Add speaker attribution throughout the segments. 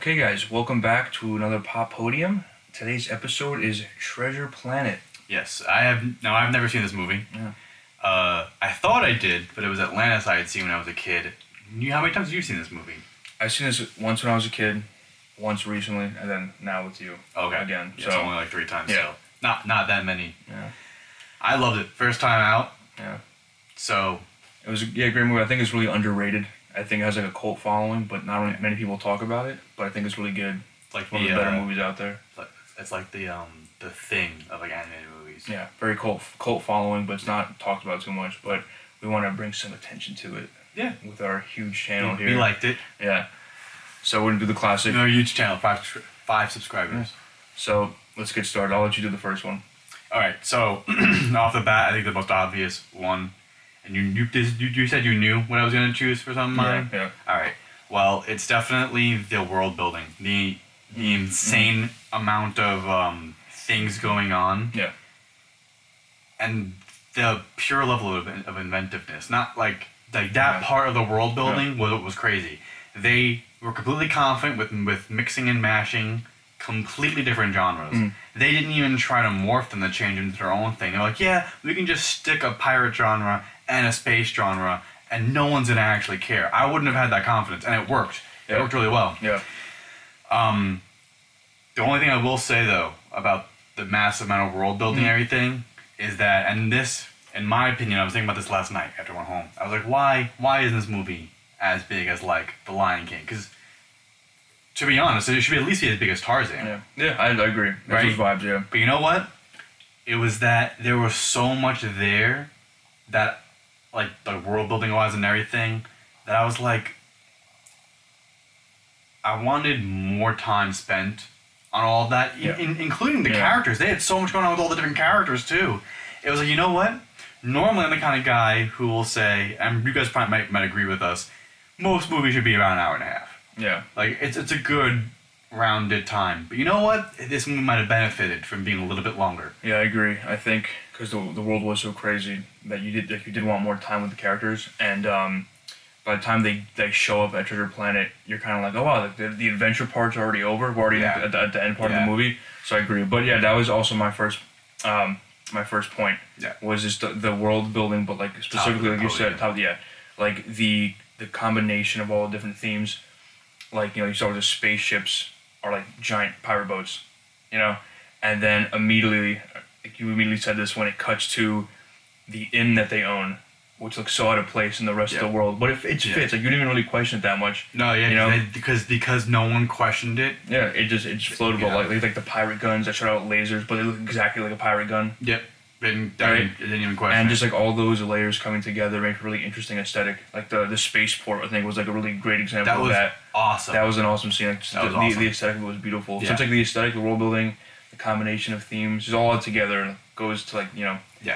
Speaker 1: Okay, guys, welcome back to another PopPodium. Today's episode is Treasure Planet.
Speaker 2: Yes, I have. No, I've never seen this movie.
Speaker 1: Yeah.
Speaker 2: I thought I did, but it was Atlantis I had seen when I was a kid. How many times have you seen this movie?
Speaker 1: I've seen this once when I was a kid, once recently, and then now with you.
Speaker 2: Okay.
Speaker 1: Again.
Speaker 2: Yeah,
Speaker 1: So
Speaker 2: it's only like 3 times.
Speaker 1: Yeah.
Speaker 2: So not that many.
Speaker 1: Yeah.
Speaker 2: I loved it. First time out.
Speaker 1: Yeah.
Speaker 2: So.
Speaker 1: It was a great movie. I think it's really underrated. I think it has like a cult following, but not many people talk about it. But I think it's really good.
Speaker 2: It's like
Speaker 1: One of the better movies out there.
Speaker 2: It's like the thing of like animated movies.
Speaker 1: Yeah, very cult following, but it's not talked about too much. But we want to bring some attention to it.
Speaker 2: Yeah.
Speaker 1: With our huge channel here.
Speaker 2: We liked it.
Speaker 1: Yeah. So we're gonna do the classic.
Speaker 2: Our huge channel, five subscribers.
Speaker 1: Yeah. So let's get started. I'll let you do the first one.
Speaker 2: All right. So off the bat, I think the most obvious one. And you said you knew what I was going to choose for some of mine?
Speaker 1: Yeah.
Speaker 2: All right. Well, it's definitely the world building. The insane amount of things going on.
Speaker 1: Yeah.
Speaker 2: And the pure level of inventiveness. Not like that part of the world building was crazy. They were completely confident with mixing and mashing completely different genres. They didn't even try to morph them to change into their own thing. They're like, yeah, we can just stick a pirate genre and a space genre, and no one's gonna actually care. I wouldn't have had that confidence, and it worked. It worked really well.
Speaker 1: Yeah.
Speaker 2: The only thing I will say though about the massive amount of world building and everything is that, and this, in my opinion, I was thinking about this last night after I went home. I was like, why isn't this movie as big as like The Lion King? Because to be honest, it should at least be as big as Tarzan.
Speaker 1: Yeah, I agree. That's those vibes, yeah.
Speaker 2: But you know what? It was that there was so much there that, like, the world building wise and everything, that I was like, I wanted more time spent on all of that, including the characters. They had so much going on with all the different characters, too. It was like, you know what? Normally I'm the kind of guy who will say, and you guys probably might agree with us, most movies should be about an hour and a half.
Speaker 1: Yeah.
Speaker 2: Like, it's a good rounded time. But you know what? This movie might have benefited from being a little bit longer.
Speaker 1: Yeah, I agree. I think because the world was so crazy that you did want more time with the characters, and by the time they show up at Treasure Planet, you're kind of like, oh wow, the adventure part's already over. We're already at the end part of the movie. So I agree. But yeah, that was also my first point. Yeah. Was just the world building, but like specifically like you said, like the combination of all the different themes. Like, you saw the spaceships are like giant pirate boats, and then immediately, like you immediately said this when it cuts to the inn that they own, which looks so out of place in the rest of the world, but it fits. Like you didn't even really question it that much.
Speaker 2: No, because no one questioned it.
Speaker 1: Yeah, it just floated like the pirate guns that shot out lasers, but they look exactly like a pirate gun.
Speaker 2: Yep. It didn't even question.
Speaker 1: And just like all those layers coming together make a really interesting aesthetic. Like the spaceport, I think, was like a really great example of that.
Speaker 2: Awesome.
Speaker 1: That was an awesome scene. Like,
Speaker 2: awesome.
Speaker 1: The aesthetic was beautiful. Yeah. So it's like the aesthetic, the world building, the combination of themes, just all together and goes to like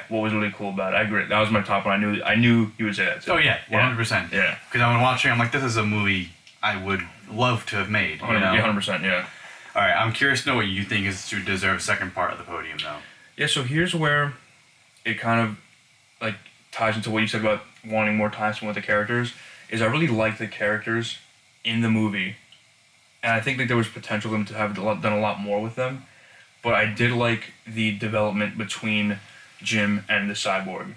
Speaker 1: what was really cool about it. I agree. That was my top one. I knew you would say that too.
Speaker 2: Oh yeah, 100%. Yeah. Because I was watching, I'm like, this is a movie I would love to have made.
Speaker 1: 100%. Yeah.
Speaker 2: All right, I'm curious to know what you think is to deserve second part of the podium though.
Speaker 1: Yeah. So here's where it kind of like ties into what you said about wanting more time spent with the characters. Is I really like the characters in the movie, and I think that there was potential for them to have done a lot more with them. But I did like the development between Jim and the cyborg.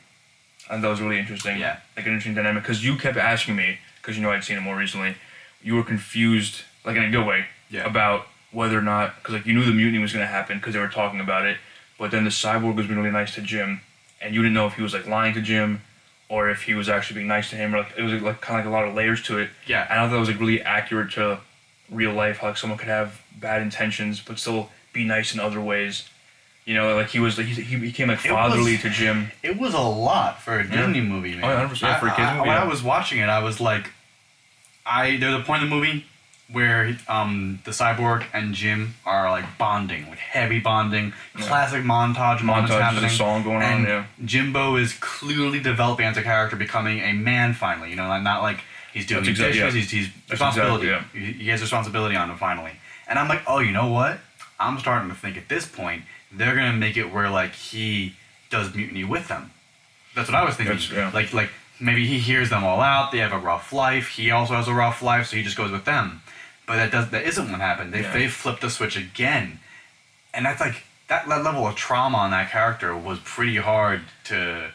Speaker 1: And that was really interesting.
Speaker 2: Yeah.
Speaker 1: Like an interesting dynamic. Because you kept asking me, because I'd seen it more recently, you were confused, like in a good way, about whether or not, because like you knew the mutiny was going to happen because they were talking about it, but then the cyborg was being really nice to Jim, and you didn't know if he was like lying to Jim, or if he was actually being nice to him, or like it was like kind of like a lot of layers to it.
Speaker 2: Yeah.
Speaker 1: And I thought it was like really accurate to real life, how like someone could have bad intentions but still be nice in other ways. Like he was, he became like fatherly to Jim.
Speaker 2: It was a lot for a Disney movie, man.
Speaker 1: Oh, 100% for a kids movie.
Speaker 2: When I was watching it, I was like, there's a point in the movie where the cyborg and Jim are like bonding, like heavy bonding, classic montage happening.
Speaker 1: There's a song going on, yeah.
Speaker 2: Jimbo is clearly developing as a character, becoming a man finally. Not like he's doing dishes. He's responsibility. He has responsibility on him finally. And I'm like, oh, you know what? I'm starting to think at this point they're gonna make it where like he does mutiny with them. That's what I was thinking. Like maybe he hears them all out. They have a rough life. He also has a rough life, so he just goes with them. But that isn't what happened. They flipped the switch again, and that's like that level of trauma on that character was pretty hard to.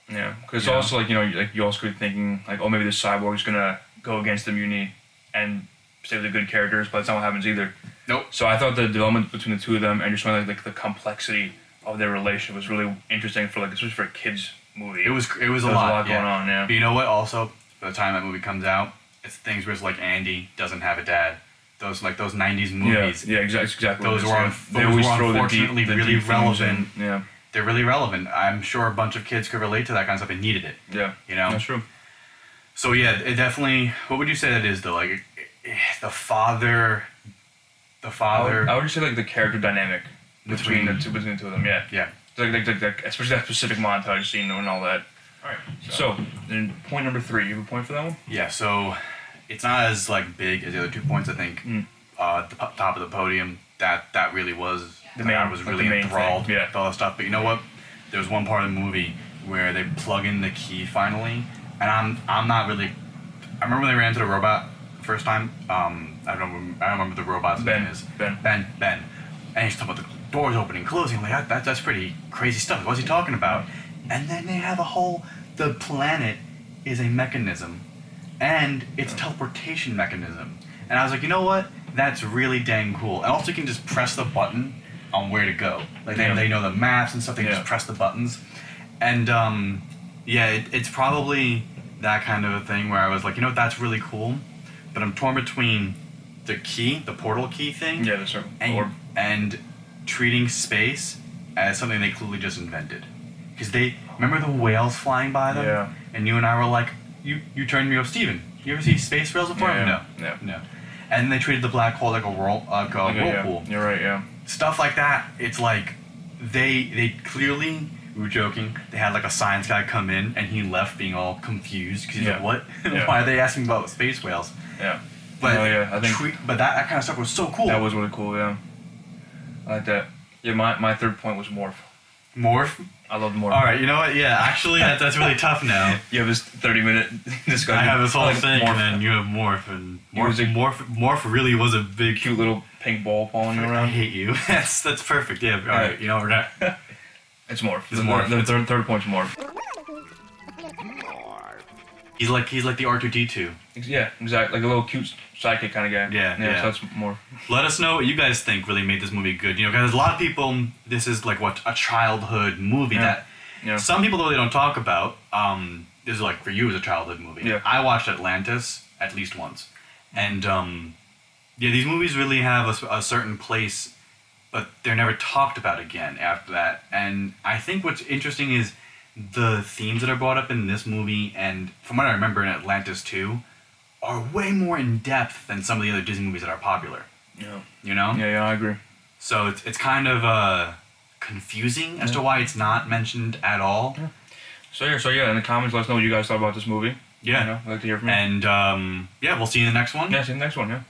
Speaker 1: Yeah, because also like you also could be thinking like, oh, maybe the cyborg's gonna go against the Mutiny and save the good characters, but that's not what happens either.
Speaker 2: Nope.
Speaker 1: So I thought the development between the two of them and just like the complexity of their relationship was really interesting for like, especially for a kids movie.
Speaker 2: It was a lot going on. Yeah. But you know what? Also, by the time that movie comes out, it's things where it's like Andy doesn't have a dad. Those 90s movies.
Speaker 1: Yeah, exactly.
Speaker 2: Those were unfortunately really relevant.
Speaker 1: Yeah.
Speaker 2: They're really relevant. I'm sure a bunch of kids could relate to that kind of stuff and needed it.
Speaker 1: Yeah.
Speaker 2: That's
Speaker 1: true.
Speaker 2: So yeah, it definitely. What would you say that is though? Like the father.
Speaker 1: I would just say like the character dynamic between the two of them. Yeah.
Speaker 2: Yeah.
Speaker 1: Like especially that specific montage scene and all that. All right. So then point number 3. You have a point for that one?
Speaker 2: Yeah. So it's not as like big as the other 2 points. I think. At the top of the podium, that really was. I was really enthralled with all that stuff. But you know what? There was one part of the movie where they plug in the key finally, and I'm not really. I remember when they ran into the robot the first time. I don't remember the robot's name is Ben, and he's talking about the doors opening, closing. I'm like that's pretty crazy stuff. What's he talking about? And then they have the planet is a mechanism, and it's a teleportation mechanism. And I was like, you know what? That's really dang cool. And also you can just press the button on where to go. Like they know the maps and stuff. They can just press the buttons, and it's probably that kind of a thing where I was like, you know, that's really cool, but I'm torn between the portal key thing, and treating space as something they clearly just invented. Because they remember the whales flying by them, and you and I were like, you turned to me, Steven, you ever see space whales before? No. And they treated the black hole like a whirlpool.
Speaker 1: You're right. Yeah.
Speaker 2: Stuff like that. It's like they clearly. We were joking. They had like a science guy come in, and he left being all confused because he's like, "What? Why are they asking about space whales?"
Speaker 1: Yeah.
Speaker 2: But
Speaker 1: I think.
Speaker 2: But that kind of stuff was so cool.
Speaker 1: That was really cool. Yeah. I like that. Yeah. My third point was morph.
Speaker 2: Morph.
Speaker 1: I love morph.
Speaker 2: All right. You know what? Yeah. Actually, that's really tough now.
Speaker 1: You have this 30-minute discussion.
Speaker 2: I have this whole thing, and then you have morph, and morph really was a big,
Speaker 1: cute little pink ball following you around.
Speaker 2: I hate you. That's perfect. Yeah. All right. You know we're not.
Speaker 1: It's morph. The third point's morph.
Speaker 2: He's like the R2-D2.
Speaker 1: Yeah, exactly. Like a little cute sidekick kind of guy.
Speaker 2: Yeah.
Speaker 1: So that's morph.
Speaker 2: Let us know what you guys think really made this movie good. You know, because a lot of people, this is like a childhood movie that some people really don't talk about. This is like for you as a childhood movie.
Speaker 1: Yeah.
Speaker 2: I watched Atlantis at least once, and these movies really have a certain place. But they're never talked about again after that. And I think what's interesting is the themes that are brought up in this movie, and from what I remember in Atlantis 2, are way more in depth than some of the other Disney movies that are popular.
Speaker 1: Yeah.
Speaker 2: You know?
Speaker 1: Yeah, I agree.
Speaker 2: So it's kind of confusing as to why it's not mentioned at all.
Speaker 1: Yeah. So in the comments, let us know what you guys thought about this movie.
Speaker 2: Yeah.
Speaker 1: I'd like to hear from you.
Speaker 2: And we'll see you in the next one.
Speaker 1: Yeah, see you in the next one, yeah.